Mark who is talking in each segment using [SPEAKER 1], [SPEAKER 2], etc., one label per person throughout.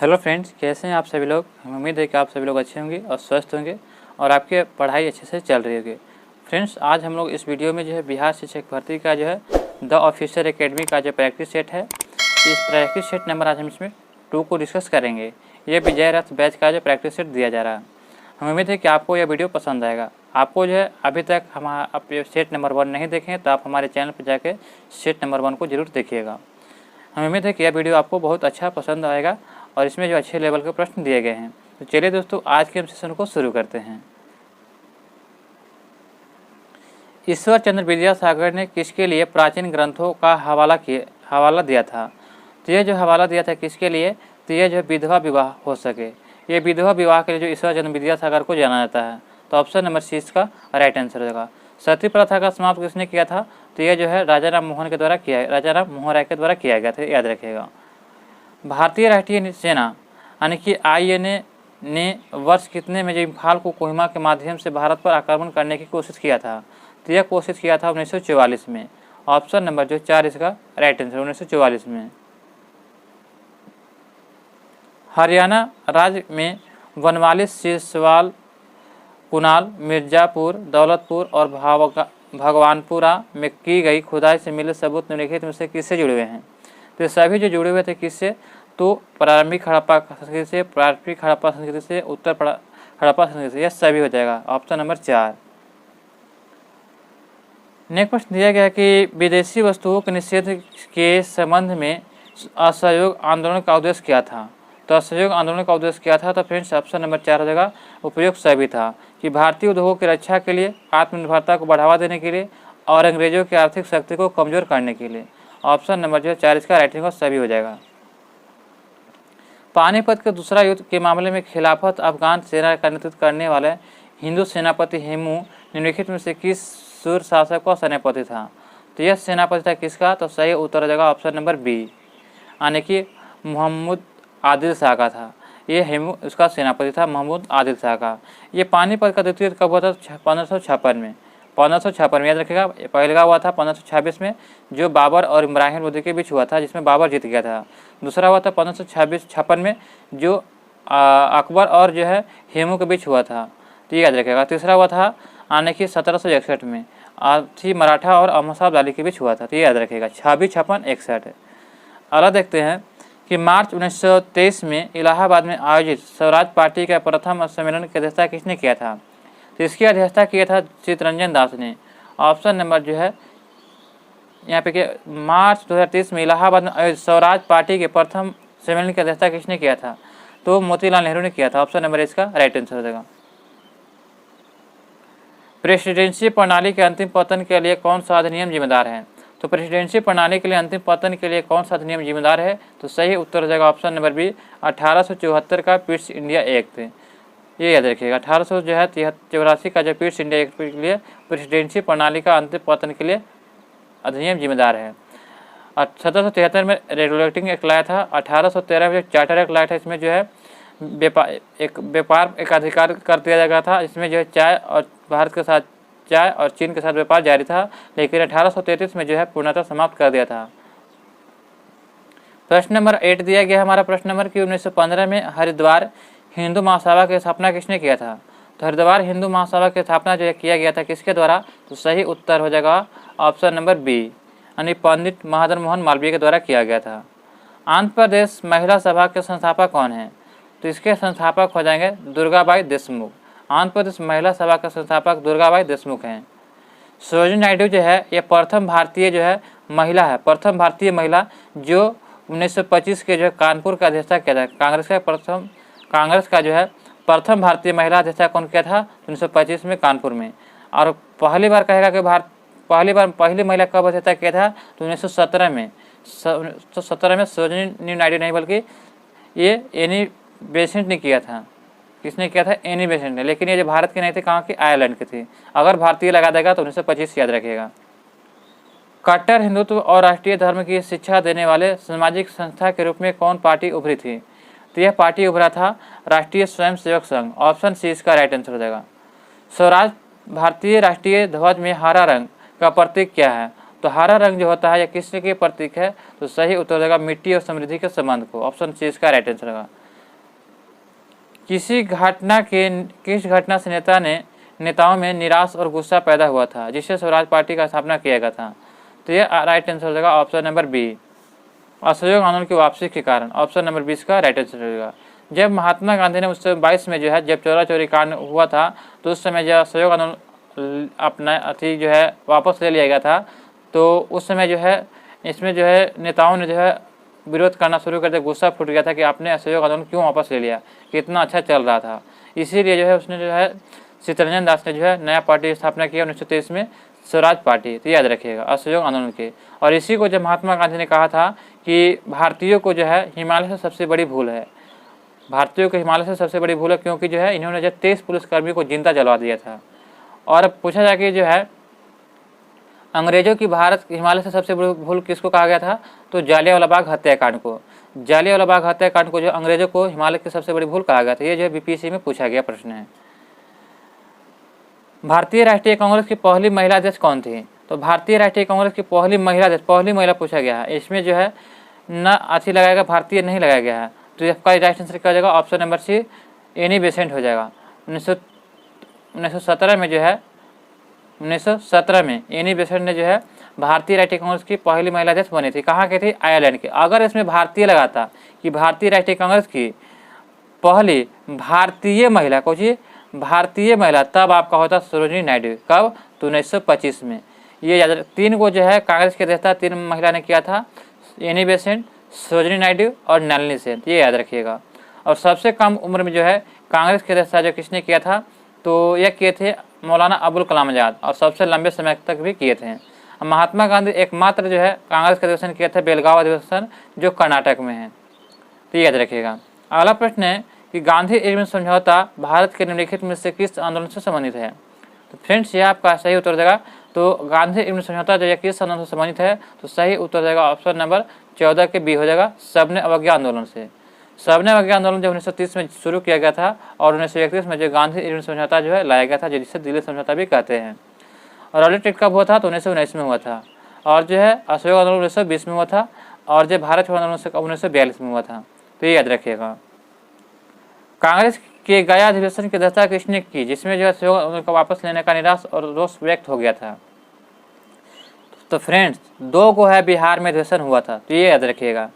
[SPEAKER 1] Hello friends, कैसे हैं आप सभी लोग। हमें उम्मीद है कि आप सभी लोग अच्छे होंगे और स्वस्थ होंगे और आपके पढ़ाई अच्छे से चल रही होगी। फ्रेंड्स, आज हम लोग इस वीडियो में जो है बिहार शिक्षक भर्ती का जो है द ऑफिसर एकेडमी का जो प्रैक्टिस सेट है, इस प्रैक्टिस सेट नंबर आज हम इसमें 2 को डिस्कस करेंगे। ये विजय रथ बैच का जो प्रैक्टिस सेट दिया जा रहा है। हमें उम्मीद है कि आपको यह वीडियो पसंद आएगा। आपको जो है अभी तक आप सेट नंबर 1 नहीं देखें तो आप हमारे चैनल पर जाके सेट नंबर 1 को जरूर देखिएगा। हमें उम्मीद है कि यह वीडियो आपको बहुत अच्छा पसंद आएगा और इसमें जो अच्छे लेवल के प्रश्न दिए गए हैं। तो चलिए दोस्तों, आज के सेशन को शुरू करते हैं। ईश्वर चंद्र विद्यासागर ने किसके लिए प्राचीन ग्रंथों का हवाला दिया था? तो यह जो हवाला दिया था किसके लिए? तो यह जो विधवा विवाह हो सके, ये विधवा विवाह के लिए जो ईश्वर चंद्र विद्यासागर को जाना जाता है। तो ऑप्शन नंबर सी इसका राइट आंसर होगा। सती प्रथा का समाप्त किसने किया था? तो यह जो है राजा राम मोहन राय के द्वारा किया गया था, याद रखिएगा। भारतीय राष्ट्रीय सेना यानी कि INA ने वर्ष कितने में इम्फाल को कोहिमा के माध्यम से भारत पर आक्रमण करने की कोशिश किया था? तो यह कोशिश किया था 1944 में। ऑप्शन नंबर जो 4 इसका राइट आंसर, 1944 में। हरियाणा राज्य में बनवाली, सिसवाल, कुनाल, मिर्जापुर, दौलतपुर और भगवानपुरा में की गई खुदाई से मिले सबूत निम्नलिखित में से किससे जुड़े हुए हैं? तो सभी जो जुड़े हुए थे किससे? तो प्रारंभिक हड़प्पा संस्कृति से, प्रारंभिक हड़प्पा संस्कृति से, उत्तर हड़प्पा संस्कृति से, यह सभी हो जाएगा। Option number 4। नेक्स्ट प्रश्न दिया गया कि विदेशी वस्तुओं के निषेध के संबंध में असहयोग आंदोलन का उद्देश्य क्या था? तो असहयोग आंदोलन का उद्देश्य क्या था? तो फ्रेंड्स ऑप्शन नंबर 4 हो जाएगा, उपयुक्त सभी था कि भारतीय उद्योगों की रक्षा के लिए, आत्मनिर्भरता को बढ़ावा देने के लिए और अंग्रेजों की आर्थिक शक्ति को कमजोर करने के लिए। ऑप्शन नंबर जो 4 इसका राइट आंसर सभी हो जाएगा। पानीपत के दूसरा युद्ध के मामले में खिलाफत अफगान सेना का नेतृत्व करने वाले हिंदू सेनापति हेमू निम्नलिखित में से किस सूर्य शासक का सेनापति था? तो यह सेनापति था किसका? तो सही उत्तर हो जाएगा ऑप्शन नंबर बी, यानी कि मोहम्मद आदिल शाह का था। ये हेमू उसका सेनापति था, मोहम्मद आदिल शाह का। ये पानीपत का द्वितीय युद्ध कब हुआ था? 1556 में। 1556 में, याद रखिएगा। पहले का हुआ था 1526 में, जो बाबर और इब्राहिम लोदी के बीच हुआ था, जिसमें बाबर जीत गया था। दूसरा हुआ था 1556 में, जो अकबर और जो है हेमू के बीच हुआ था, तो याद रखिएगा। तीसरा हुआ था आने की 1761 में, थी मराठा और अहमद अली के बीच हुआ था, तो याद रखिएगा। 26, 56, 61। अगला देखते हैं कि मार्च 1923 में इलाहाबाद में आयोजित स्वराज पार्टी का प्रथम सम्मेलन की अध्यक्षता किसने किया था? तो इसकी अध्यक्षता किया था चित्तरंजन दास ने। ऑप्शन नंबर जो है यहाँ पे कि मार्च 2023 में इलाहाबाद में आयोजित स्वराज पार्टी के प्रथम सम्मेलन की अध्यक्षता किसने किया था? तो मोतीलाल नेहरू ने किया था। ऑप्शन नंबर इसका राइट आंसर हो जाएगा। प्रेसिडेंसी प्रणाली के अंतिम पतन के लिए कौन सा अधिनियम जिम्मेदार है? तो प्रेसिडेंसी प्रणाली के लिए अंतिम पतन के लिए कौन सा अधिनियम जिम्मेदार है? तो सही उत्तर हो जाएगा ऑप्शन नंबर बी, 1874 का पिट्स इंडिया एक्ट। ये याद रखिएगा, 1884 का जो पिट्स इंडिया एक्ट के लिए प्रेसिडेंसी प्रणाली का अंतिम पतन के लिए अधिनियम जिम्मेदार है। 1773 में रेगुलेटिंग एक्ट लाया था। 1813 में चार्टर एक्ट लाया था। इसमें जो है व्यापार एक अधिकार कर दिया जाएगा था। इसमें जो है चाय और भारत के साथ चाय और चीन के साथ व्यापार जारी था, लेकिन 1833 में जो है पूर्णतः समाप्त कर दिया था। प्रश्न नंबर 8 दिया गया हमारा प्रश्न नंबर कि 1915 में हरिद्वार हिंदू महासभा की स्थापना किसने किया था? तो हरिद्वार हिंदू महासभा की स्थापना जो है किया गया था किसके द्वारा? तो सही उत्तर हो जाएगा ऑप्शन नंबर बी, यानी पंडित मदन मोहन मालवीय के द्वारा किया गया था। आंध्र प्रदेश महिला सभा के संस्थापक कौन है? तो इसके संस्थापक हो जाएंगे दुर्गाबाई देशमुख। आंध्र प्रदेश महिला सभा का संस्थापक दुर्गाबाई देशमुख हैं। सरोजिनी नायडू जो है ये प्रथम भारतीय जो है महिला है, प्रथम भारतीय महिला जो 1925 के जो है कानपुर का अध्यक्षता किया था। कांग्रेस का जो है प्रथम भारतीय महिला अध्यक्षता कौन किया था? 1925 में कानपुर में। और पहली बार कहेगा कि पहली महिला कब अध्यक्षता किया था? तो 1917 में। 17 में सरोजिनी नायडू नहीं, बल्कि ये एनी बेसेंट ने किया था। किसने किया था? एनी बेसेंट ने। लेकिन ये जो भारत की नहीं थी, कहाँ की? आयरलैंड की थी। अगर भारतीय लगा देगा तो 1925 याद रखिएगा। कट्टर हिंदुत्व और राष्ट्रीय धर्म की शिक्षा देने वाले सामाजिक संस्था के रूप में कौन पार्टी उभरी थी? तो यह पार्टी उभरा था राष्ट्रीय स्वयंसेवक संघ। ऑप्शन सी इसका राइट आंसर हो जाएगा। स्वराज भारतीय राष्ट्रीय ध्वज में हरा रंग का प्रतीक क्या है? तो हरा रंग जो होता है यह किसके प्रतीक है? तो सही उत्तर हो जाएगा मिट्टी और समृद्धि के संबंध को। ऑप्शन सी इसका राइट आंसर होगा। किस घटना से नेताओं में निराश और गुस्सा पैदा हुआ था जिससे स्वराज पार्टी का स्थापना किया गया था? तो ये राइट आंसर हो जाएगा ऑप्शन नंबर बी, असहयोग आंदोलन की वापसी के कारण। ऑप्शन नंबर 20 का राइट आंसर होगा। जब महात्मा गांधी ने 1922 में जो है जब चोरा चोरी कांड हुआ था तो उस समय जो असहयोग आंदोलन अपना जो है वापस ले लिया गया था, तो उस समय जो है इसमें जो है नेताओं ने जो है विरोध करना शुरू कर दिया, गुस्सा फूट गया था कि आपने असहयोग आंदोलन क्यों वापस ले लिया, कितना अच्छा चल रहा था। इसीलिए जो है उसने जो है चित्तरंजन दास ने जो है नया पार्टी की स्थापना किया 1923 में, स्वराज पार्टी। तो याद रखिएगा असहयोग आंदोलन के। और इसी को जब महात्मा गांधी ने कहा था कि भारतीयों को जो है हिमालय से सबसे बड़ी भूल है, भारतीयों को हिमालय से सबसे बड़ी भूल है, क्योंकि जो है इन्होंने जो 23 पुलिसकर्मी को जिंदा जलवा दिया था। और पूछा जाए कि जो है अंग्रेजों की भारत हिमालय से सबसे बड़ी भूल किसको कहा गया था, तो जालियांवाला बाग हत्याकांड को। जालियांवाला बाग हत्याकांड को जो अंग्रेजों को हिमालय की सबसे बड़ी भूल कहा गया था। ये जो बीपीएससी में पूछा गया प्रश्न है। भारतीय राष्ट्रीय कांग्रेस की पहली महिला अध्यक्ष कौन थी? तो भारतीय राष्ट्रीय कांग्रेस की पहली महिला पूछा गया है। इसमें जो है न अच्छी लगाएगा, भारतीय नहीं लगाया गया है। तो इसका राइट आंसर क्या हो जाएगा? Option number C, Annie Besant हो जाएगा। 1917 में जो है 1917 में एनी बेसेंट ने जो है भारतीय राष्ट्रीय कांग्रेस की पहली महिला अध्यक्ष बनी थी। कहाँ के थी? आयरलैंड के। अगर इसमें भारतीय लगाता कि भारतीय राष्ट्रीय कांग्रेस की पहली भारतीय महिला, कौन भारतीय महिला, तब आपका होता सरोजिनी नायडू। कब? तो 1925 में। ये याद, 3 को जो है कांग्रेस के अध्यक्ष 3 महिला ने किया था, एनी बेसेंट, सरोजिनी नायडू और नलिनी सेन। ये याद रखिएगा। और सबसे कम उम्र में जो है कांग्रेस के अध्यक्ष जो किसने किया था, तो यह किए थे मौलाना अबुल कलाम आज़ाद, और सबसे लंबे समय तक भी किए थे। महात्मा गांधी एकमात्र जो है कांग्रेस का अधिवेशन किया था बेलगांव अधिवेशन, जो कर्नाटक में है। तो याद रखिएगा। अगला प्रश्न है कि गांधी इरविन समझौता भारत के निम्नलिखित में से किस आंदोलन से संबंधित है? तो फ्रेंड्स, ये आपका सही उत्तर देगा। तो गांधी इरविन समझौता जो है किस आंदोलन से संबंधित है? तो सही उत्तर देगा ऑप्शन नंबर 14 के बी हो जाएगा, सबने अवज्ञा आंदोलन से। सबने अवज्ञा आंदोलन जो 1930 में शुरू किया गया था और 1931 में जो गांधी इरविन समझौता जो है लाया गया था, जिसे दिल्ली समझौता भी कहते हैं। और रॉलेट एक्ट कब हुआ था? तो 1919 में हुआ था। और जो है असहयोग आंदोलन 1920 में हुआ था। और जो भारत छोड़ो आंदोलन 1942 में हुआ था। तो ये याद रखिएगा। कांग्रेस के गया अधिवेशन की अध्यक्षता किसने की, जिसमें जो है असहयोग आंदोलन को वापस लेने का निराश और रोष व्यक्त हो गया था? तो फ्रेंड्स, 2 को है बिहार में अधिवेशन हुआ था। तो ये याद रखिएगा।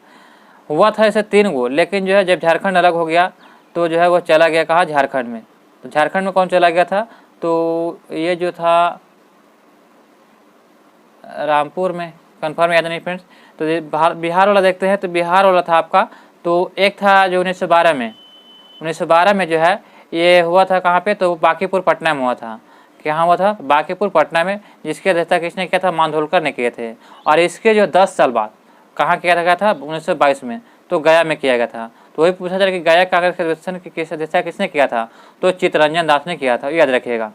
[SPEAKER 1] हुआ था ऐसे 3 गो, लेकिन जो है जब झारखंड अलग हो गया तो जो है वो चला गया कहाँ? झारखंड में। तो झारखंड में कौन चला गया था? तो ये जो था रामपुर में, कंफर्म याद नहीं फ्रेंड्स। तो बिहार वाला देखते हैं। तो बिहार वाला था आपका, तो एक था जो 1912 में जो है ये हुआ था कहाँ पे? तो बांकीपुर पटना में हुआ था। कहाँ हुआ था? बांकीपुर पटना में, जिसकी अध्यक्षता किसने किया था? मांडोलकर ने किए थे। और इसके जो 10 साल बाद कहाँ किया गया था? 1922 में, तो गया में किया गया था। तो वही पूछा जा रहा है कि गया कांग्रेस के अधिवेशन की अध्यक्षता किसने किया था? तो चित्तरंजन दास ने किया था। याद रखिएगा।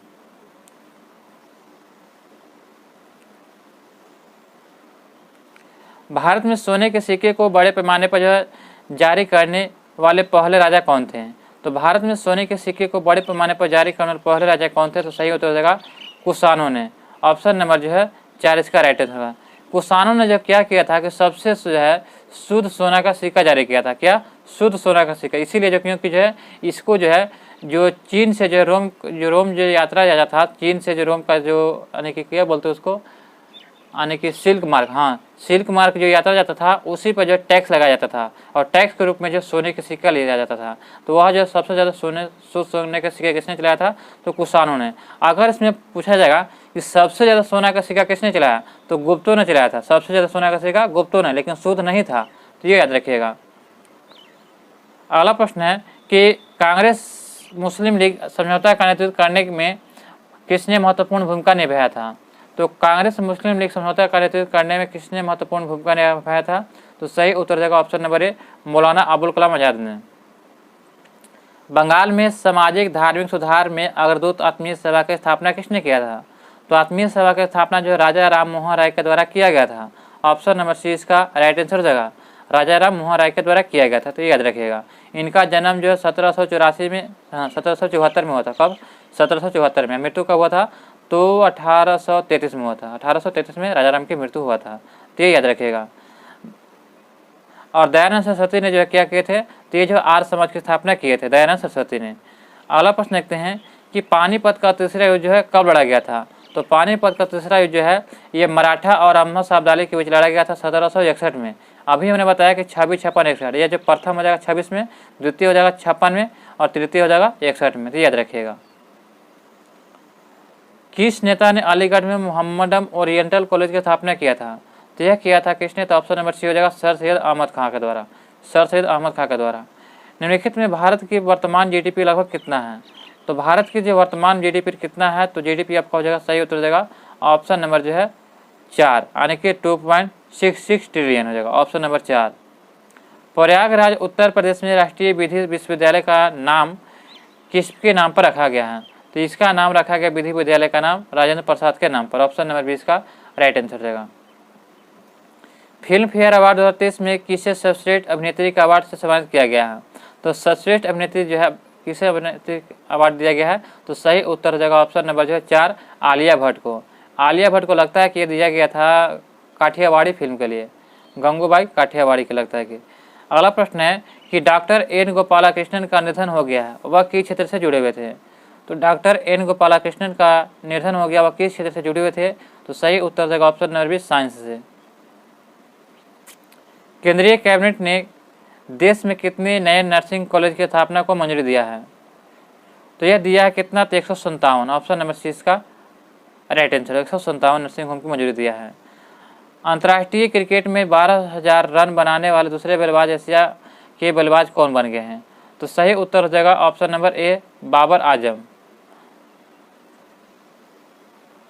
[SPEAKER 1] भारत में सोने के सिक्के को बड़े पैमाने पर जो है जारी करने वाले पहले राजा कौन थे? तो भारत में सोने के सिक्के को बड़े पैमाने पर जारी करने वाले पहले राजा कौन थे? तो सही उत्तर हो जाएगा कुषाणों ने। ऑप्शन नंबर जो है 4 इसका राइट आंसर होगा। कुषाणों ने जब क्या किया था कि सबसे जो है शुद्ध सोना का सिक्का जारी किया था। क्या? शुद्ध सोना का सिक्का। इसीलिए जो, क्योंकि जो है इसको जो है जो चीन से जो रोम जो यात्रा जाता था, चीन से जो रोम का जो यानी कि क्या बोलते हैं उसको, यानी कि सिल्क मार्ग, हाँ सिल्क मार्ग जो यात्रा जाता था उसी पर जो टैक्स लगाया जाता था, और टैक्स के रूप में जो सोने के सिक्का लिया जाता था। तो वह जो सबसे ज़्यादा शुद्ध सोने का सिक्का किसने चलाया था? तो कुषाणों ने। अगर इसमें पूछा जाएगा कि सबसे ज़्यादा सोना का सिक्का किसने चलाया, तो गुप्तों ने चलाया था। सबसे ज़्यादा सोना का सिक्का गुप्तों ने, लेकिन शुद्ध नहीं था। तो ये याद रखिएगा। अगला प्रश्न है कि कांग्रेस मुस्लिम लीग समझौता का नेतृत्व करने में किसने महत्वपूर्ण भूमिका निभाया था? तो कांग्रेस मुस्लिम लीग समझौता का नेतृत्व करने में किसने महत्वपूर्ण भूमिका निभाया था? तो सही उत्तर देगा ऑप्शन नंबर ए, मौलाना अबुल कलाम आज़ाद ने। बंगाल में सामाजिक धार्मिक सुधार में अग्रदूत आत्मीय सभा की स्थापना किसने किया था? तो आत्मीय सभा की स्थापना जो राजा राम मोहन राय के द्वारा किया गया था। ऑप्शन नंबर सी इसका राइट आंसर हो जाएगा, राजा राम मोहन राय के द्वारा किया गया था। तो ये याद रखिएगा। इनका जन्म जो है 1784 में, 1774 में हुआ था। कब? 1774 में। मृत्यु कब हुआ था? तो 1833 में हुआ था। 1833 में राजा राम की मृत्यु हुआ था। तो ये याद रखिएगा। और दयानंद सरस्वती ने जो है क्या किए थे, तो ये जो आर्य समाज की स्थापना किए थे दयानंद सरस्वती ने। अगला प्रश्न देखते हैं कि पानीपत का तीसरा युद्ध जो है कब लड़ा गया था। तो पानीपत का तीसरा युद्ध जो है ये मराठा और अहमद अब्दाली के बीच लड़ा गया था 1761 में। अभी हमने बताया कि 26, 56, 61, यह जो प्रथम हो जाएगा 26 में, द्वितीय हो जाएगा 56 में और तृतीय हो जाएगा 61 में, तो याद रखिएगा। किस नेता ने अलीगढ़ में मोहम्मदन ओरिएंटल कॉलेज की स्थापना किया था। तो यह किया था किसने, तो ऑप्शन नंबर सी हो जाएगा सर सैयद अहमद खां के द्वारा, सर सैयद अहमद खां के द्वारा। निम्नलिखित में भारत की वर्तमान जीडीपी लगभग कितना है। तो भारत की जो वर्तमान जीडीपी कितना है, तो जीडीपी आपका हो जाएगा, सही उत्तर हो जाएगा ऑप्शन नंबर जो है 4, यानी कि 2.66 ट्रिलियन हो जाएगा, ऑप्शन नंबर 4। प्रयागराज उत्तर प्रदेश में राष्ट्रीय विधि विश्वविद्यालय का नाम किसके नाम पर रखा गया है। तो इसका नाम रखा गया विधि विद्यालय का नाम राजेंद्र प्रसाद के नाम पर, ऑप्शन नंबर 20 का राइट आंसर हो जाएगा। फिल्म फेयर अवार्ड 2023 में किसे सर्वश्रेष्ठ अभिनेत्री का अवार्ड से सम्मानित किया गया है। तो सर्वश्रेष्ठ अभिनेत्री जो है किसे अभिनेत्री अवार्ड दिया गया है, तो सही उत्तर हो जाएगा ऑप्शन नंबर जो है 4, आलिया भट्ट को। आलिया भट्ट को लगता है कि ये दिया गया था काठियावाड़ी फिल्म के लिए, गंगूबाई काठियावाड़ी के लगता है कि। अगला प्रश्न है कि डॉक्टर एन गोपालकृष्णन का निधन हो गया है, वह किस क्षेत्र से जुड़े हुए थे। तो डॉक्टर एन गोपालकृष्णन का निधन हो गया, वह किस क्षेत्र से जुड़े हुए थे, तो सही उत्तर हो जाएगा ऑप्शन नंबर 20, साइंस से। केंद्रीय कैबिनेट ने देश में कितने नए नर्सिंग कॉलेज की स्थापना को मंजूरी दिया है। तो यह दिया है कितना, तो 157, ऑप्शन नंबर सी इसका राइट आंसर, 157 नर्सिंग होम की मंजूरी दिया है। अंतर्राष्ट्रीय क्रिकेट में 12,000 रन बनाने वाले दूसरे बल्लेबाज एशिया के बल्लेबाज कौन बन गए हैं। तो सही उत्तर हो जाएगा option number A, Babar Azam.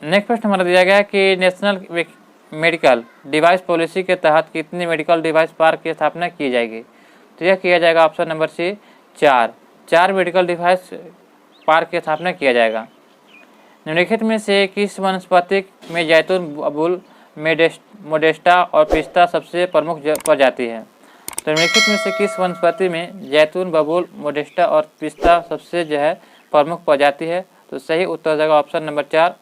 [SPEAKER 1] Next प्रश्न हमारा दिया गया है कि नेशनल मेडिकल डिवाइस पॉलिसी के तहत कितनी मेडिकल डिवाइस पार्क की स्थापना की जाएगी। तो यह किया जाएगा option number C, 4 medical device park की स्थापना किया जाएगा। निम्नलिखित में से किस वनस्पति में जैतून, बबूल, मोडेस्टा और पिस्ता सबसे प्रमुख प्रजाति है। तो निम्नलिखित में से किस वनस्पति में जैतून, बबूल, मोडेस्टा और पिस्ता सबसे जो है प्रमुख प्रजाति है। तो सही उत्तर हो जाएगा ऑप्शन नंबर 4,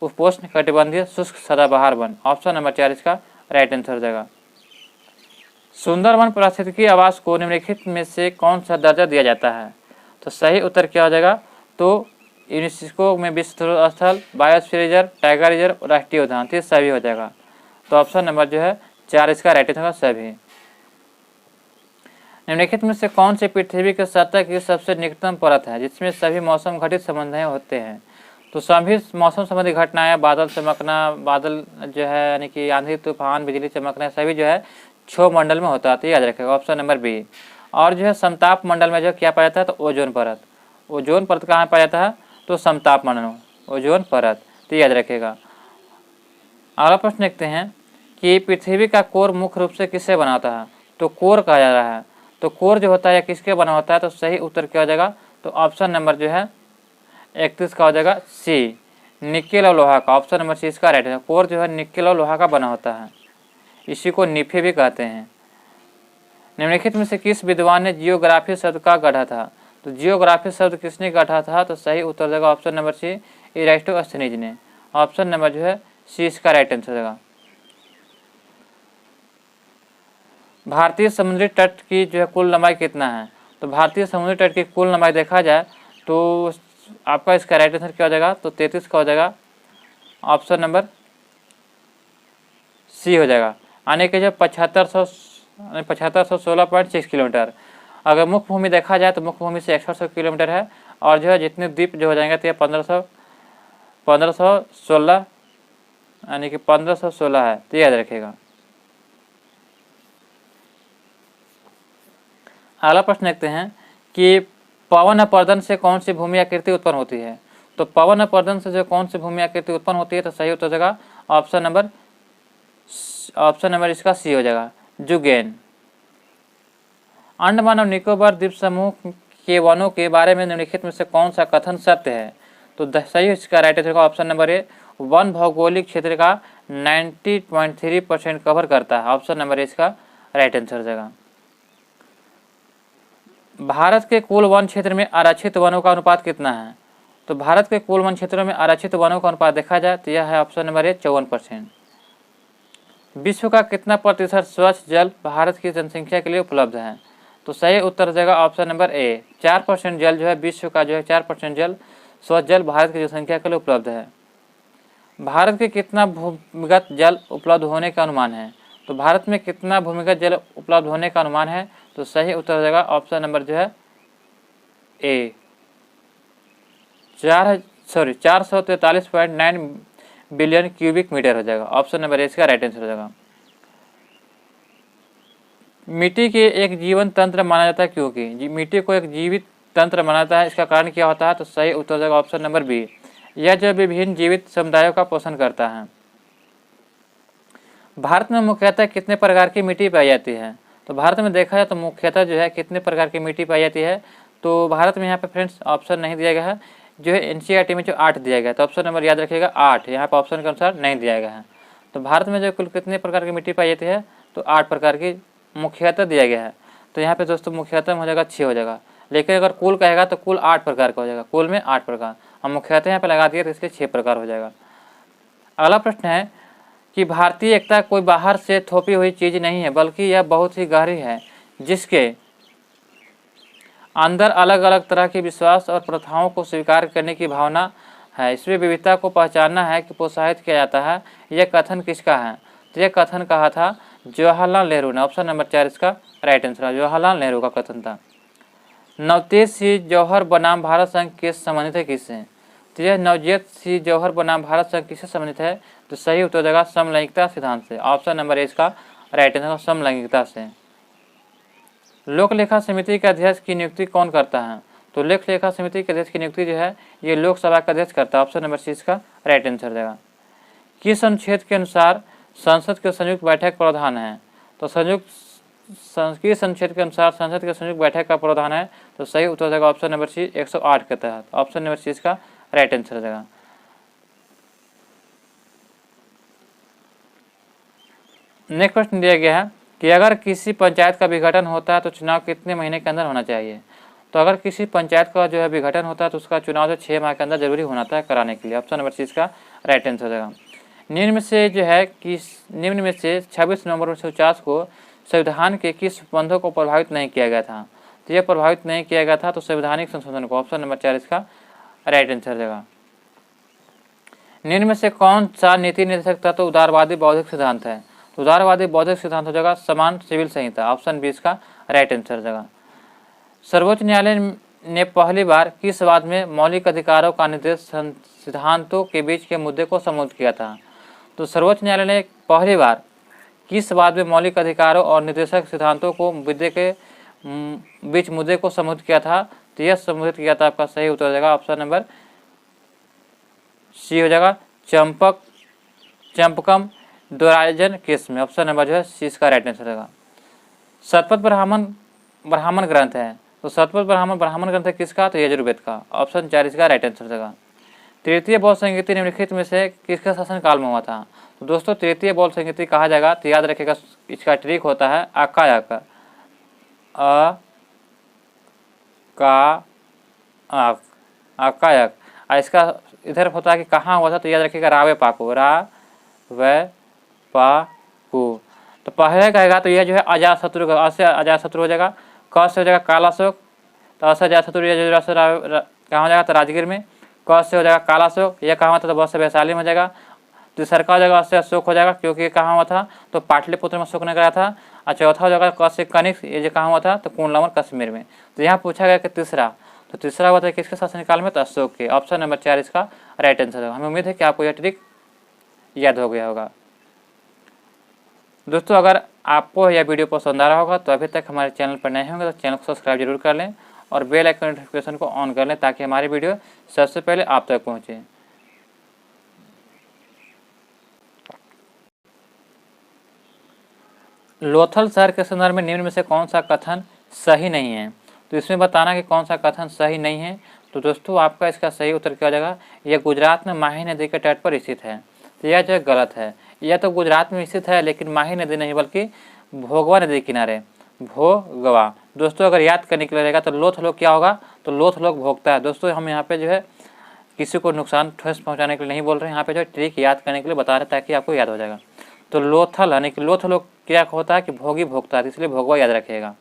[SPEAKER 1] उपोष्ण कटिबंधीय शुष्क सदाबहार वन, ऑप्शन नंबर 4 इसका राइट आंसर हो जाएगा। सुंदरवन पारिस्थितिकी आवास को निम्नलिखित में से कौन सा दर्जा दिया जाता है। तो सही उत्तर क्या हो जाएगा, तो यूनेस्को में विश्व स्थल, बायोस्फीयर रिजर्व, टाइगर रिजर्व, राष्ट्रीय उद्यान, तो सभी हो जाएगा। तो ऑप्शन नंबर जो है 4 इसका राइट आंसर होगा, सभी। निम्नलिखित में से कौन सी पृथ्वी के सतह की सबसे निकटतम परत है जिसमें सभी मौसम घटित संबंध होते हैं। तो सभी मौसम संबंधी घटनाएं, बादल चमकना, बादल जो है यानी कि आंधी तूफान, बिजली चमकना, सभी जो है क्षोभ मंडल में होता है, तो याद रखेगा ऑप्शन नंबर बी। और जो है समताप मंडल में जो क्या पाया जाता है, तो ओजोन परत। ओजोन परत कहाँ पाया जाता है, तो समताप मंडल, ओजोन परत, तो याद रखेगा। अगला प्रश्न देखते हैं कि पृथ्वी का कोर मुख्य रूप से किससे बना होता है। तो कोर कहा जा रहा है, तो कोर जो होता है किसके बना होता है। तो सही उत्तर क्या हो जाएगा, तो ऑप्शन नंबर जो है 31 का हो जाएगा सी, निकेल और लोहा का, ऑप्शन नंबर सी इसका राइट है। कोर जो है निकेल और लोहा का बना होता है, इसी को निफे भी कहते हैं। निम्नलिखित में से किस विद्वान ने जियोग्राफी शब्द का गढ़ा था। तो जियोग्राफी शब्द किसने गढ़ा था। तो सही उत्तर हो जाएगा ऑप्शन नंबर सी, इरास्टोस्थनीज ने, ऑप्शन नंबर जो है सी इसका राइट आंसर होगा। भारतीय समुद्री तट की जो है कुल लंबाई कितना है। तो भारतीय समुद्री तट की कुल लंबाई देखा जाए तो आपका इसका राइट आंसर क्या हो जाएगा, तो 33 का हो जाएगा, ऑप्शन नंबर सी हो जाएगा, यानी कि जो 7516.6 किलोमीटर। अगर मुख्य भूमि देखा जाए तो मुख्य भूमि से 6100 किलोमीटर है, और जो है जितने द्वीप जो हो जाएंगे तो ये 1516 यानी कि 1516 है, तो याद रखिएगा। अगला प्रश्न देखते हैं कि पवन अपर्दन से कौन सी भूमि आकृति उत्पन्न होती है। तो पवन अपर्दन से जो कौन सी भूमि आकृति उत्पन्न होती है, तो सही उत्तर हो जाएगा ऑप्शन नंबर इसका सी हो जाएगा, जुगेन। अंडमान और निकोबार द्वीप समूह के वनों के बारे में निम्नलिखित में से कौन सा कथन सत्य है। तो सही इसका राइट आंसर ऑप्शन नंबर ए, वन भौगोलिक क्षेत्र का 90.3% कवर करता है, ऑप्शन नंबर ए इसका राइट आंसर हो जाएगा। भारत के कुल वन क्षेत्र में आरक्षित वनों का अनुपात कितना है। तो भारत के कुल वन क्षेत्रों में आरक्षित वनों का अनुपात देखा जाए तो यह है ऑप्शन नंबर ए 54%। विश्व का कितना प्रतिशत स्वच्छ जल भारत की जनसंख्या के लिए उपलब्ध है? तो सही उत्तर हो जाएगा ऑप्शन नंबर ए, 4% जल जो है विश्व का जो है 4% जल स्वच्छ जल भारत की जनसंख्या के लिए उपलब्ध है। भारत के कितना भूमिगत जल उपलब्ध होने का अनुमान है? तो भारत में कितना भूमिगत जल उपलब्ध होने का अनुमान है? तो सही उत्तर हो जाएगा ऑप्शन नंबर जो है ए, 443.9 बिलियन क्यूबिक मीटर हो जाएगा। ऑप्शन नंबर ए इसका राइट आंसर हो जाएगा। मिट्टी के एक जीवन तंत्र माना जाता है क्योंकि मिट्टी को एक जीवित तंत्र माना जाता है, इसका कारण क्या होता है? तो सही उत्तर हो जाएगा ऑप्शन नंबर बी, यह जो विभिन्न जीवित समुदायों का पोषण करता है। भारत में मुख्यतः कितने प्रकार की मिट्टी पाई जाती है? तो भारत में देखा जाए तो मुख्यतः जो है कितने प्रकार की मिट्टी पाई जाती है? तो भारत में यहाँ पे फ्रेंड्स ऑप्शन नहीं दिया गया है, जो है एनसीईआरटी में जो 8 दिया गया है, तो ऑप्शन नंबर याद रखिएगा 8, यहाँ पर ऑप्शन के अनुसार नहीं दिया गया है। तो भारत में जो कुल कितने प्रकार की मिट्टी पाई जाती है? तो 8 प्रकार की मुख्यतः दिया गया है। तो यहाँ पे दोस्तों मुख्यतः हो जाएगा 6 हो जाएगा, लेकिन अगर कुल कहेगा तो कुल 8 प्रकार का हो जाएगा, कुल में 8 प्रकार। हम मुख्यतः यहाँ पे लगा दिए तो इसके 6 प्रकार हो जाएगा। अगला प्रश्न है कि भारतीय एकता कोई बाहर से थोपी हुई चीज़ नहीं है, बल्कि यह बहुत ही गहरी है, जिसके अंदर अलग अलग तरह के विश्वास और प्रथाओं को स्वीकार करने की भावना है। इसमें विविधता को पहचानना है कि प्रोत्साहित किया जाता है। यह कथन किसका है? तो यह कथन कहा था जवाहरलाल नेहरू ने। ऑप्शन नंबर 4 इसका राइट आंसर है, जवाहरलाल नेहरू का कथन था। नवतेज सिंह जौहर बनाम भारत संघ के संबंधित है किससे? तो यह नवजेत सिंह जौहर बनाम भारत संघ किससे संबंधित है? तो सही उत्तर देगा समलैंगिकता सिद्धांत से। ऑप्शन नंबर ए इसका राइट आंसर समलैंगिकता से। लोक लेखा समिति के अध्यक्ष की नियुक्ति कौन करता है? तो लोक लेखा समिति के अध्यक्ष की नियुक्ति जो है ये लोकसभा का अध्यक्ष करता है। ऑप्शन नंबर सी इसका राइट आंसर देगा। किस अनुच्छेद के अनुसार संसद के संयुक्त बैठक प्रावधान है? तो किस अनुच्छेद के अनुसार संसद के संयुक्त बैठक का प्रावधान है? तो सही उत्तर देगा ऑप्शन नंबर सी 108 के तहत। ऑप्शन नंबर सी इसका राइट आंसर देगा। नेक्स्ट प्रश्न दिया गया है कि अगर किसी पंचायत का विघटन होता है तो चुनाव कितने महीने के अंदर होना चाहिए? तो अगर किसी पंचायत का जो है विघटन होता है तो उसका चुनाव जो 6 माह के अंदर जरूरी होना था कराने के लिए। ऑप्शन नंबर सी इसका राइट आंसर देगा। निम्न में से 26 नवंबर 1949 को संविधान के किस उपबंधों को प्रभावित नहीं किया गया था? तो यह प्रभावित नहीं किया गया था तो संवैधानिक संशोधन को। ऑप्शन नंबर 4 इसका राइट आंसर देगा। निम्न में से कौन सा नीति निर्देशक तत्व उदारवादी बौद्धिक सिद्धांत है? तो उदारवादी बौद्धिक सिद्धांत हो जाएगा समान सिविल संहिता। ऑप्शन बी इसका राइट आंसर देगा। सर्वोच्च न्यायालय ने पहली बार किस वाद में मौलिक अधिकारों का निर्देश सिद्धांतों के बीच के मुद्दे को सम्मत किया था? तो सर्वोच्च न्यायालय ने पहली बार किस वाद में मौलिक अधिकारों और निर्देशक सिद्धांतों को मुद्दे के बीच मुद्दे को सम्मत किया था? तो यह सम्मत किया था, आपका सही उत्तर हो जाएगा ऑप्शन नंबर सी हो जाएगा चंपकम दोरायजन केस में। ऑप्शन नंबर जो है सी इसका राइट आंसर रहेगा। शतपथ ब्राह्मण ग्रंथ है, तो शतपथ ब्राह्मण ग्रंथ है किसका? तो यजुर्वेद का। ऑप्शन 4 इसका राइट आंसर रहेगा। तृतीय बौद्ध संहिता निम्नलिखित में से किसके शासनकाल में हुआ था? तो दोस्तों तृतीय बौद्ध संहिता कहा जाएगा तो याद रखिएगा इसका ट्रिक होता है अकायक, अकायक। इसका इधर होता है कि कहाँ हुआ था, तो याद रखिएगा रावे पाकू, तो पहले कहेगा तो यह जो है अजातशत्रु का, अ से अजातशत्रु हो जाएगा, क से हो जाएगा कालाशोक, तो अ से अजातशत्रु कहाँ हो जाएगा तो राजगीर में, क से हो जाएगा कालाशोक, यह कहाँ हुआ था तो ब से वैशाली में हो जाएगा, तीसरा का हो जाएगा से अशोक हो जाएगा क्योंकि कहाँ हुआ था तो पाटलिपुत्र में अशोक ने कराया था, और चौथा हो जाएगा क से कनिष्क, ये जो कहाँ हुआ था तो कुंडलवन कश्मीर में। तो यहाँ पूछा गया कि तीसरा, तो तीसरा हुआ था किसके शासनकाल में? तो अशोक के। ऑप्शन नंबर 4 इसका राइट आंसर होगा। हमें उम्मीद है कि आपको यह ट्रिक याद हो गया होगा। दोस्तों अगर आपको यह वीडियो पसंद आ रहा होगा तो अभी तक हमारे चैनल पर नए होंगे तो चैनल को सब्सक्राइब जरूर कर लें और बेल आइकन नोटिफिकेशन को ऑन कर लें ताकि हमारी वीडियो सबसे पहले आप तक पहुँचे। लोथल शहर के संदर्भ में निम्न में से कौन सा कथन सही नहीं है? तो इसमें बताना कि कौन सा कथन सही नहीं है। तो दोस्तों आपका इसका सही उत्तर क्या हो जाएगा? यह गुजरात में माही नदी के तट पर स्थित है। तो यह जो है गलत है। यह तो गुजरात में स्थित है लेकिन माही नदी नहीं बल्कि भोगवा नदी किनारे, भोगवा। दोस्तों अगर याद करने के लिए रहेगा तो लोथ लोग क्या होगा? तो लोथ लोग भोगता है। दोस्तों हम यहाँ पे जो है किसी को नुकसान ठोस पहुँचाने के लिए नहीं बोल रहे हैं, यहाँ पे जो ट्रिक याद करने के लिए बता रहे हैं ताकि आपको याद हो जाएगा। तो लोथल यानी कि लोथ लोग क्या होता है कि भोगी भोगता है, इसलिए भोगवा याद रखिएगा।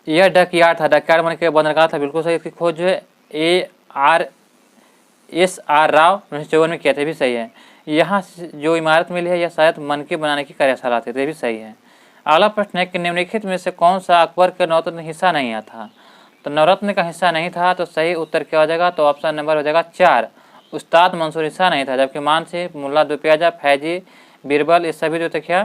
[SPEAKER 1] यह डकयार्ड था, डकयार्ड मन के बंदरगाह था, बिल्कुल सही। इसकी खोज जो है ARS राव 1954 में किया था, भी सही है। यहाँ जो इमारत मिली है यह शायद मन के बनाने की कार्यशाला थी, तो ये भी सही है। अगला प्रश्न है कि निम्नलिखित में से कौन सा अकबर के नवरत्न हिस्सा नहीं आया था? तो नवरत्न का हिस्सा नहीं था, तो सही उत्तर क्या हो जाएगा? तो ऑप्शन नंबर हो जाएगा 4, उस्ताद मंसूर हिस्सा नहीं था। जबकि मानसिंह, मुल्ला दुपियाजा, फैजी, बीरबल, ये सभी जो थे क्या,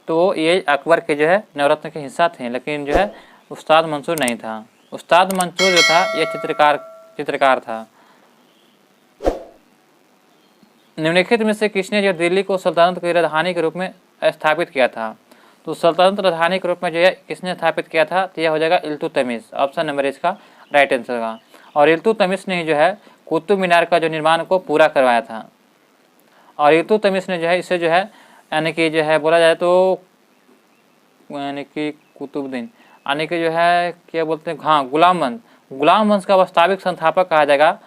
[SPEAKER 1] तो ये अकबर के जो है नवरत्न के हिस्सा थे, लेकिन जो है उस्ताद मंसूर नहीं था। उस्ताद मंसूर जो था ये चित्रकार था। निम्नलिखित में से किसने जो दिल्ली को सल्तनत की राजधानी के रूप में स्थापित किया था? तो सल्तनत राजधानी के रूप में जो है किसने स्थापित किया था? तो यह हो जाएगा इल्तुतमिश, ऑप्शन नंबर इसका राइट आंसर होगा। और इल्तुतमिश ने जो है कुतुब मीनार का जो निर्माण को पूरा करवाया था। और इल्तुतमिश ने जो है इसे जो है यानी कि जो है बोला जाए तो यानी कि कुतुबुद्दीन यानी कि जो है क्या बोलते हैं, हाँ, गुलाम वंश का वास्तविक संस्थापक कहा जाएगा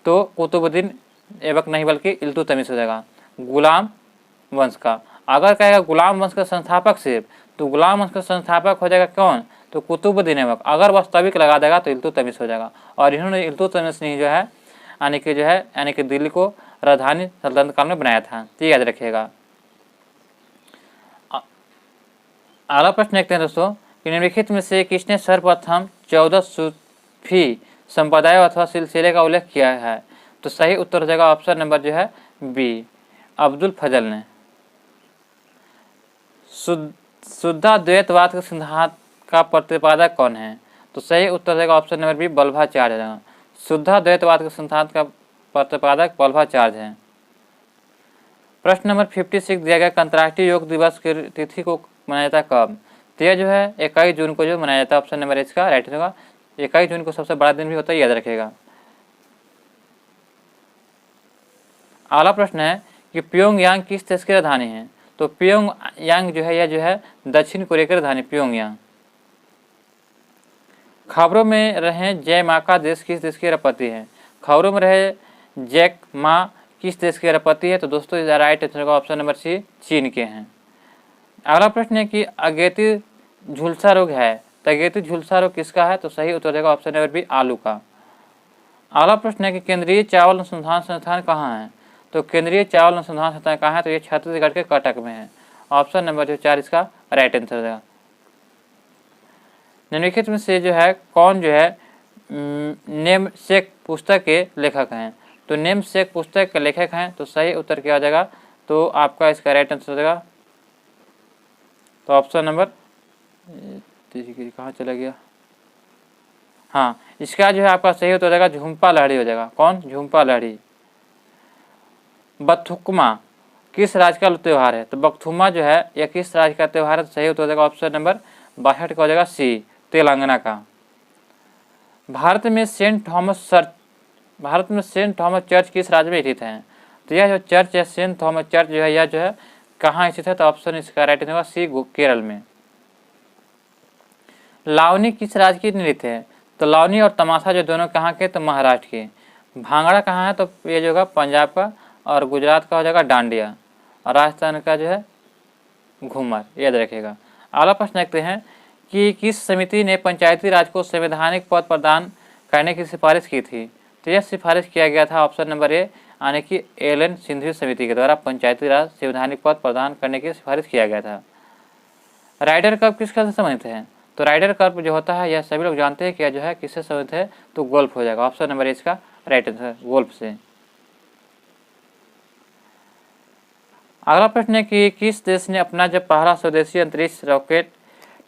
[SPEAKER 1] तो कुतुबुद्दीन ऐबक नहीं बल्कि इल्तुतमिश हो जाएगा, गुलाम वंश का। अगर कहेगा गुलाम वंश का संस्थापक सिर्फ, तो गुलाम वंश का संस्थापक हो जाएगा कौन? तो कुतुबुद्दीन ऐबक। अगर वास्तविक लगा देगा तो इल्तुतमिश हो जाएगा। और इन्होंने इल्तुतमिश ने जो है यानी कि जो है यानी कि दिल्ली को राजधानी सल्तनत काल में बनाया था, तो याद रखिएगा। अगला प्रश्न देखते हैं दोस्तों कि निम्नलिखित में से किसने सर्वप्रथम 14 सूफी संप्रदाय अथवा सिलसिले का उल्लेख किया है? तो सही उत्तर हो जाएगा ऑप्शन नंबर जो है बी, अब्दुल फजल ने। शुद्धाद्वैतवाद के सिद्धांत का प्रतिपादक कौन है? तो सही उत्तर हो जाएगा ऑप्शन नंबर बी, वल्लभाचार्य हो जाएगा। शुद्धाद्वैतवाद के सिद्धांत का प्रतिपादक वल्लभाचार्य है। प्रश्न नंबर 56 दिया गया, अंतर्राष्ट्रीय योग दिवस की तिथि को मनाया जाता कब? तो यह जो है 21 जून को जो मनाया जाता है, ऑप्शन नंबर इसका राइट होगा। 21 जून को सबसे बड़ा दिन भी होता है, याद रखेगा। अगला प्रश्न है कि प्योंगयांग किस देश की राजधानी है? तो प्योंगयांग जो है यह जो है दक्षिण कोरिया की राजधानी प्योंगयांग। खबरों में रहे जय मा का देश किस देश की राष्ट्रपति है? खबरों में रहे जैक मा किस देश के राष्ट्रपति है? तो दोस्तों इसका राइट आंसर होगा ऑप्शन नंबर सी, चीन के हैं। अगला प्रश्न है कि अगेती झुलसा रोग है, तो अगेती झुलसा रोग किसका है? तो सही उत्तर देगा ऑप्शन नंबर बी, आलू का। अगला प्रश्न है कि केंद्रीय चावल अनुसंधान संस्थान कहाँ है? तो केंद्रीय चावल अनुसंधान संस्थान कहाँ है? तो ये छत्तीसगढ़ के कटक में है, ऑप्शन नंबर जो 4 इसका राइट आंसर हो जाएगा। निम्नलिखित में से जो है कौन जो है नेमसेक पुस्तक के लेखक हैं? तो नेमसेक पुस्तक के लेखक हैं, तो सही उत्तर क्या हो जाएगा? तो आपका इसका राइट आंसर हो जाएगा तो ऑप्शन नंबर कहाँ चला गया, हाँ, इसका जो है आपका सही उत्तर हो जाएगा झुम्पा लाहिड़ी हो जाएगा। कौन? झुम्पा लाहिड़ी। बथुकमा किस राज्य का त्यौहार है? तो बथुकमा जो है यह किस राज्य का त्यौहार है? तो सही उत्तर हो जाएगा ऑप्शन नंबर 62 का हो जाएगा सी, तेलंगाना का। भारत में सेंट थॉमस चर्च किस राज्य में स्थित है? तो यह जो चर्च है सेंट थॉमस चर्च जो है यह जो है कहाँ स्थित है? तो ऑप्शन इसका राइट होगा सी, केरल में। लावनी किस राज्य की नृत्य है? तो लावनी और तमाशा जो दोनों कहाँ के? तो महाराष्ट्र के। भांगड़ा कहाँ है? तो ये जो होगा पंजाब का। और गुजरात का हो जाएगा डांडिया। और राजस्थान का जो है घूमर, याद रखेगा। अगला प्रश्न देखते हैं कि किस समिति ने पंचायती राज को संवैधानिक पद प्रदान करने की सिफारिश की थी? तो यह सिफारिश किया गया था ऑप्शन नंबर ए, यानी कि एलन सिंघवी समिति के द्वारा पंचायती राज संवैधानिक पद प्रदान करने की सिफारिश किया गया था। राइडर कप किस खेल से संबंधित है? तो राइडर कप जो होता है यह सभी लोग जानते हैं कि जो है किससे संबंधित है? तो गोल्फ हो जाएगा, ऑप्शन नंबर इसका राइट आंसर, गोल्फ से। अगला प्रश्न है कि किस देश ने अपना जब पहला स्वदेशी अंतरिक्ष रॉकेट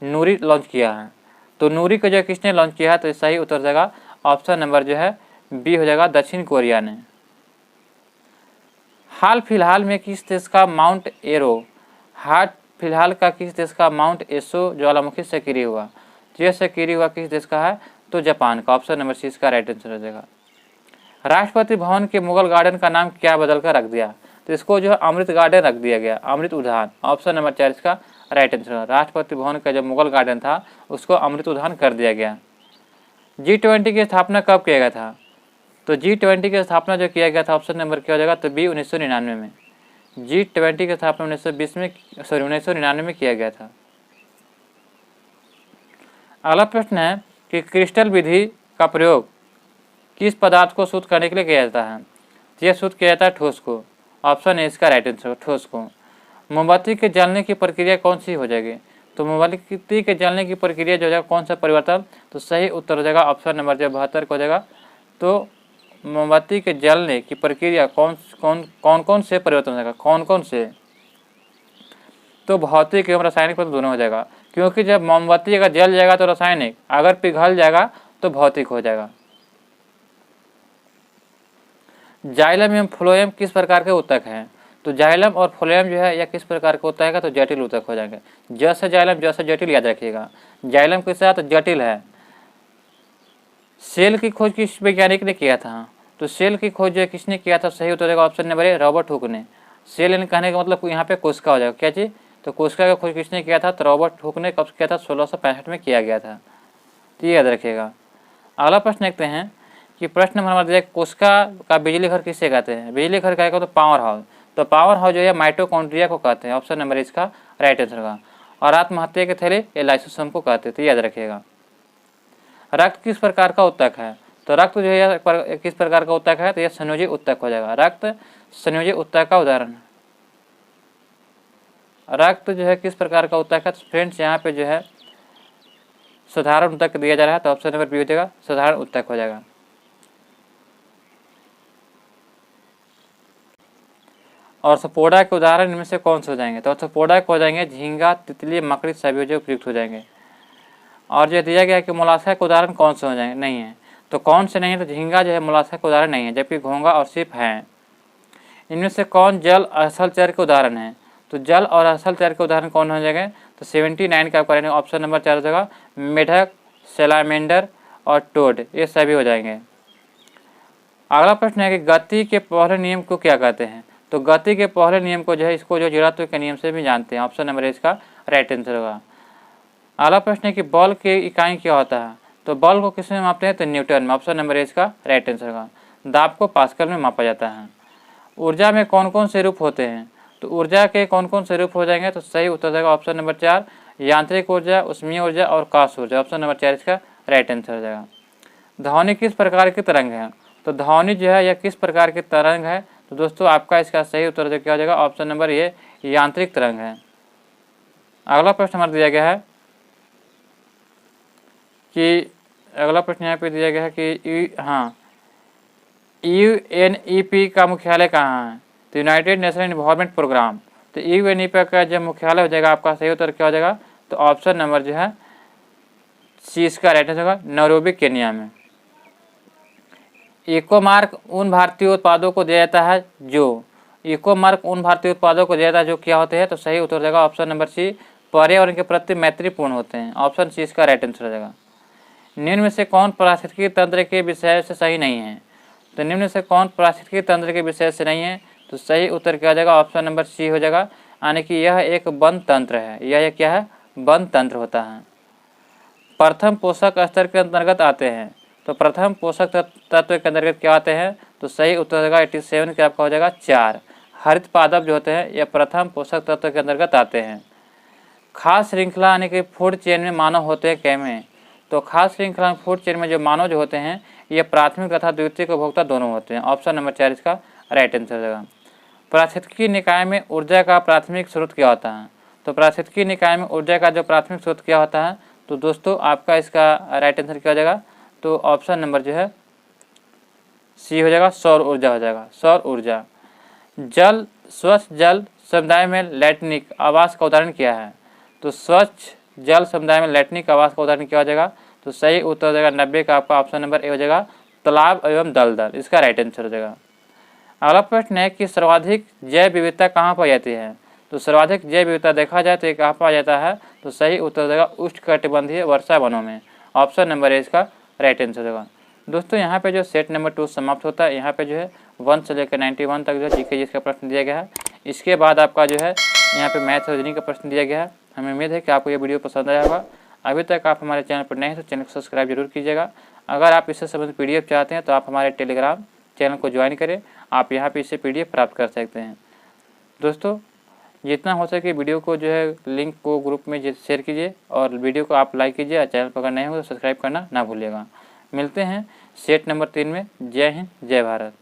[SPEAKER 1] नूरी लॉन्च किया है? तो नूरी को जो किसने लॉन्च किया है? तो सही उत्तर जाएगा ऑप्शन नंबर जो है बी हो जाएगा, दक्षिण कोरिया ने। हाल फिलहाल में किस देश का माउंट एसो ज्वालामुखी से सक्रिय हुआ? तो यह सक्रिय हुआ किस देश का है? तो जापान का, ऑप्शन नंबर सी इसका राइट आंसर हो जाएगा। राष्ट्रपति भवन के मुगल गार्डन का नाम क्या बदलकर रख दिया? तो इसको जो है अमृत गार्डन रख दिया गया, अमृत उद्यान, ऑप्शन नंबर 4 इसका राइट आंसर है। राष्ट्रपति भवन का जो मुगल गार्डन था उसको अमृत उद्यान कर दिया गया। G20 की स्थापना कब किया गया था? तो G20 की स्थापना जो किया गया था ऑप्शन नंबर क्या हो जाएगा? तो बी, 1999 में। G20 की स्थापना 1920 में 1999 में किया गया था। अगला प्रश्न है कि क्रिस्टल विधि का प्रयोग किस पदार्थ को शुद्ध करने के लिए किया जाता है? यह शुद्ध किया जाता है ठोस को। ऑप्शन ए इसका राइट आंसर, ठोस को। मोमबत्ती के जलने की प्रक्रिया कौन सी हो जाएगी? तो मोमबत्ती के जलने की प्रक्रिया जो हो जाएगा कौन सा परिवर्तन? तो सही उत्तर हो जाएगा ऑप्शन नंबर जो 72 को हो जाएगा। तो मोमबत्ती के जलने की प्रक्रिया कौन से परिवर्तन हो जाएगा? कौन से? तो भौतिक एवं रासायनिक परिवर्तन दोनों हो जाएगा, क्योंकि जब मोमबत्ती अगर जल जाएगा तो रासायनिक, अगर पिघल जाएगा तो भौतिक हो जाएगा। जाइलम एवं फ्लोएम किस प्रकार के ऊतक हैं? तो जाइलम और फ्लोएम जो है यह किस प्रकार के ऊतक है? तो जटिल ऊतक हो जाएंगे। जैसे जाइलम जैसे जटिल, याद रखिएगा। जाइलम के साथ जटिल है। सेल की खोज किस वैज्ञानिक ने किया था? तो सेल की खोज जो किसने किया था? सही उत्तर देगा ऑप्शन नंबर ए, रॉबर्ट हुक ने। सेल इन कहने का मतलब यहाँ पे कोशिका हो जाएगा। क्या चीज? तो कोशिका का खोज किसने किया था? तो रॉबर्ट हुक ने। कब किया था? 1665 में किया गया था। तो ये याद रखिएगा। अगला प्रश्न देखते हैं कि प्रश्न नंबर दिया, कोशिका का बिजली घर किसे कहते हैं? बिजली घर कहेगा तो पावर हाउस। तो पावर हाउस जो है माइटोकॉन्ड्रिया को कहते हैं। ऑप्शन नंबर इसका राइट आंसर का। और आत्महत्या के थैले ये लाइसोसोम को कहते हैं। तो याद रखिएगा। रक्त किस प्रकार का ऊतक है? तो रक्त जो है किस प्रकार का ऊतक है? तो यह संयोजी ऊतक हो जाएगा। रक्त संयोजी ऊतक का उदाहरण। रक्त जो है किस प्रकार का ऊतक है? तो फ्रेंड्स यहाँ पे जो है साधारण ऊतक दिया जा रहा है। तो ऑप्शन नंबर बी हो जाएगा, साधारण ऊतक हो जाएगा। और सपोडा के उदाहरण इनमें से कौन से हो जाएंगे? तो सपोडा को हो जाएंगे झींगा, तितली, मकड़ी, सभी जो उपयुक्त हो जाएंगे। और जो दिया गया है कि मोलास्का के उदाहरण कौन से हो जाएंगे? नहीं है। तो कौन से नहीं है? तो झींगा जो है मोलास्का के उदाहरण नहीं है, जबकि घोंगा और सिप हैं। इनमें से कौन जल असल चर के उदाहरण है? तो जल और असल चर के उदाहरण कौन हो जाएंगे? तो 79 का आपका ऑप्शन नंबर 4 हो जाएगा, मेढक, सैलामेंडर और टोड, ये सभी हो जाएंगे। अगला प्रश्न है कि गति के पहले नियम को क्या कहते हैं? तो गति के पहले नियम को जो है इसको जो जड़त्व के नियम से भी जानते हैं। ऑप्शन नंबर इसका राइट आंसर होगा। अगला प्रश्न है कि बल के इकाई क्या होता है? तो बल को किस में मापते हैं? तो न्यूटन में। ऑप्शन नंबर इसका राइट आंसर होगा। दाब को पास्कल में मापा जाता है। ऊर्जा में कौन कौन से रूप होते हैं? तो ऊर्जा के कौन कौन से रूप हो जाएंगे? तो सही उत्तर देगा ऑप्शन नंबर 4, यांत्रिक ऊर्जा, उष्मीय ऊर्जा और काश ऊर्जा। ऑप्शन नंबर 4 इसका राइट आंसर हो जाएगा। ध्वनि किस प्रकार की तरंग है? तो ध्वनि जो है यह किस प्रकार की तरंग है? तो दोस्तों आपका इसका सही उत्तर क्या हो जाएगा? ऑप्शन नंबर ये यांत्रिक तरंग है। अगला प्रश्न हमारा दिया गया है कि अगला प्रश्न यहाँ पे दिया गया है कि UNEP का मुख्यालय कहाँ है? तो यूनाइटेड नेशन एनवायरनमेंट प्रोग्राम। तो UNEP का जब मुख्यालय हो जाएगा, आपका सही उत्तर क्या हो जाएगा? तो ऑप्शन नंबर जो है सी इसका राइट आंसर होगा, नैरोबी केन्या में। इको मार्क उन भारतीय उत्पादों को दिया जाता है जो इको मार्क उन भारतीय उत्पादों को दिया जाता है जो क्या होते हैं? तो सही उत्तर हो जाएगा ऑप्शन नंबर सी, पर्यावरण के प्रति मैत्रीपूर्ण होते हैं। ऑप्शन सी इसका राइट आंसर हो जाएगा। निम्न में से कौन पारिस्थितिकी तंत्र के विषय से सही नहीं है? तो निम्न से कौन पारिस्थितिकी तंत्र के विषय से नहीं है? तो सही उत्तर क्या हो जाएगा? ऑप्शन नंबर सी हो जाएगा, यानी कि यह एक वन तंत्र है। यह क्या है? वन तंत्र होता है। प्रथम पोषक स्तर के अंतर्गत आते हैं। तो प्रथम पोषक तत्व के अंतर्गत क्या आते हैं? तो सही उत्तर हो जाएगा 87 का आपका हो जाएगा 4। हरित पादप जो होते हैं यह प्रथम पोषक तत्व के अंतर्गत आते हैं। खास श्रृंखला यानी कि फूड चेन में मानव होते हैं कैमें? तो खास श्रृंखला फूड चेन में जो मानव जो होते हैं ये प्राथमिक तथा द्वितीयक उपभोक्ता दोनों होते हैं। ऑप्शन नंबर 4 इसका राइट आंसर हो जाएगा। पारिस्थितिकी निकाय में ऊर्जा का प्राथमिक स्रोत क्या होता है? तो पारिस्थितिकी निकाय में ऊर्जा का जो प्राथमिक स्रोत क्या होता है? तो दोस्तों आपका इसका राइट आंसर क्या हो जाएगा? तो ऑप्शन नंबर जो है सी हो जाएगा, सौर ऊर्जा हो जाएगा, सौर ऊर्जा। जल स्वच्छ जल समुदाय में लैट्रिनिक आवास का उदाहरण क्या है? तो स्वच्छ जल समुदाय में लैट्रिनिक आवास का उदाहरण क्या हो जाएगा? तो सही उत्तर हो जाएगा 90 का आपका ऑप्शन नंबर ए हो जाएगा, तालाब एवं दलदल, इसका राइट आंसर हो जाएगा। अगला प्रश्न है कि सर्वाधिक जैव विविधता कहाँ पाई जाती है? तो सर्वाधिक जैव विविधता देखा जाए तो ये कहाँ पाया जाता है? तो सही उत्तर हो जाएगा उष्णकटिबंधीय वर्षा वनों में। ऑप्शन नंबर ए इसका राइट आंसर होगा। दोस्तों यहाँ पे जो सेट नंबर 2 समाप्त होता है। यहाँ पे जो है 1 से लेकर 91 तक जो है जीके जिसका प्रश्न दिया गया है। इसके बाद आपका जो है यहाँ पे मैथ और रीजनिंग का प्रश्न दिया गया है। हमें उम्मीद है कि आपको ये वीडियो पसंद आया होगा। अभी तक आप हमारे चैनल पर नए हैं तो चैनल को सब्सक्राइब जरूर कीजिएगा। अगर आप इससे संबंधित PDF चाहते हैं तो आप हमारे टेलीग्राम चैनल को ज्वाइन करें। आप यहाँ पे इससे PDF प्राप्त कर सकते हैं। दोस्तों जितना हो सके वीडियो को जो है लिंक को ग्रुप में शेयर कीजिए और वीडियो को आप लाइक कीजिए और चैनल पर अगर नए हो तो सब्सक्राइब करना ना भूलिएगा। मिलते हैं सेट नंबर 3 में। जय हिंद, जय भारत।